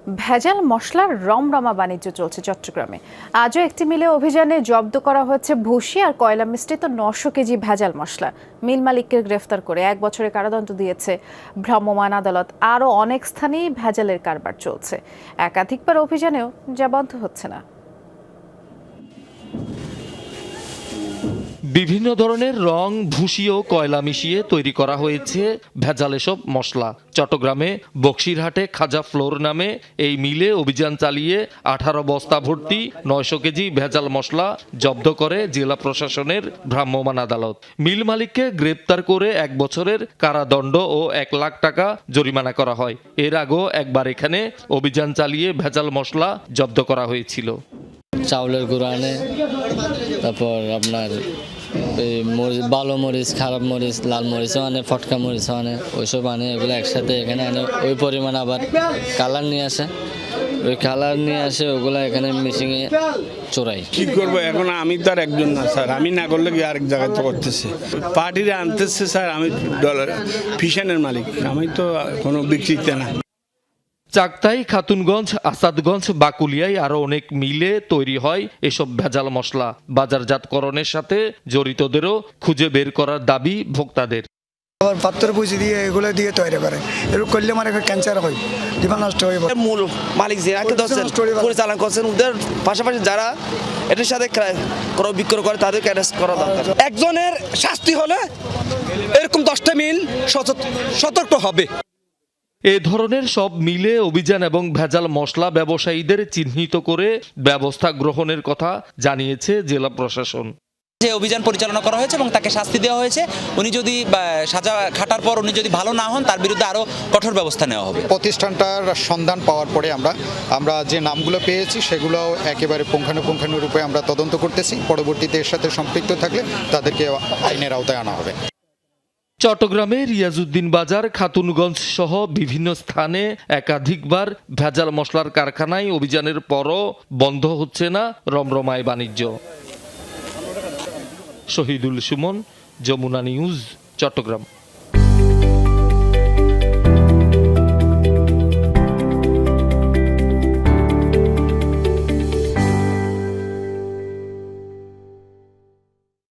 ভেজাল মশলার রমরমা বাণিজ্য চলছে চট্টগ্রামে। আজও একটি মিলে অভিযানে জব্দ করা হয়েছে ভুসি আর কয়লা মিশ্রিত 900 কেজি ভেজাল মশলা। মিল মালিককে গ্রেফতার করে 1 বছরের কারাদণ্ড দিয়েছে ভ্রাম্যমাণ আদালত। আরও অনেক স্থানেই ভেজালের কারবার চলছে। একাধিকবার অভিযানেও যা বন্ধ হচ্ছে না। বিভিন্ন ধরনের রং, ভুসি ও কয়লা মিশিয়ে তৈরি করা হয়েছে ভেজাল এসব মশলা। চট্টগ্রামে বক্সিরহাটে খাজা ফ্লোর নামে এই মিলে অভিযান চালিয়ে 18 বস্তা ভর্তি 900 কেজি ভেজাল মশলা জব্দ করে জেলা প্রশাসনের ভ্রাম্যমাণ আদালত। মিল মালিককে গ্রেপ্তার করে 1 বছরের কারাদণ্ড ও 1 লাখ টাকা জরিমানা করা হয়। এর আগেও একবার এখানে অভিযান চালিয়ে ভেজাল মশলা জব্দ করা হয়েছিল। চাউলের গুঁড়ো আনে, তারপর আপনার মরিচ, ভালো মরিচ, খারাপ মরিচ, লাল মরিচও আনে, ফটকা মরিচও আনে, ওইসব আনে। এগুলো একসাথে এখানে আনে, ওই পরিমাণ আবার কালার নিয়ে আসে, ওই কালার নিয়ে আসে, ওগুলো এখানে মিশিংয়ে চোরাই। কি করবো এখন? আমি তো আর একজন না স্যার, আমি না করলে কি আরেক জায়গায় তো করতেছে, পার্টিরা আনতেছে স্যার। আমি ফিশনের মালিক, আমি তো কোনো বিক্রিতে না। চাকতাই, খাতুনগঞ্জ, আসাদগঞ্জ, বাকুলিয়ায় আরো অনেক মিলে তৈরি হয় এসব ভেজাল মশলা। বাজারজাতকরণের সাথে জড়িতদেরও খুঁজে বের করার দাবি ভোক্তাদের। আবার পাত্র পুঁজি দিয়ে এগুলো দিয়ে তৈরি করে, এরকম করলে মানে ক্যান্সার হয়, জীবন নষ্ট হয়ে যায়। মূল মালিক যে পরিচালনা করছেন, ওদের পাশাপাশি যারা এটার সাথে ক্রয় বিক্রয় করে তাদেরকে অ্যারেস্ট করা দরকার। একজনের শাস্তি হলে এরকম 10টা মিল সতর্ক হবে। এ ধরনের সব মিলে অভিযান এবং ভেজাল মশলা ব্যবসায়ীদের চিহ্নিত করে ব্যবস্থা গ্রহণের কথা জানিয়েছে জেলা প্রশাসন। যে অভিযান পরিচালনা করা হয়েছে এবং তাকে শাস্তি দেওয়া হয়েছে। উনি যদি সাজা খাটার পর উনি যদি ভালো না হন, তার বিরুদ্ধে আরো কঠোর ব্যবস্থা নেওয়া হবে। প্রতিষ্ঠানটার সন্ধান পাওয়ার পরে আমরা যে নামগুলো পেয়েছি সেগুলো একেবারে পুঙ্খানুপুঙ্খানুরূপে আমরা তদন্ত করতেছি। পরবর্তীতে এর সাথে সম্পৃক্ত থাকলে তাদেরকে আইনের আওতায় আনা হবে। চট্টগ্রামে রিয়াজউদ্দিন বাজার, খাতুনগঞ্জ সহ বিভিন্ন স্থানে একাধিকবার ভেজাল মশলার কারখানায় অভিযানের পরও বন্ধ হচ্ছে না রমরমায় বাণিজ্য। শহীদুল সুমন, যমুনা নিউজ, চট্টগ্রাম।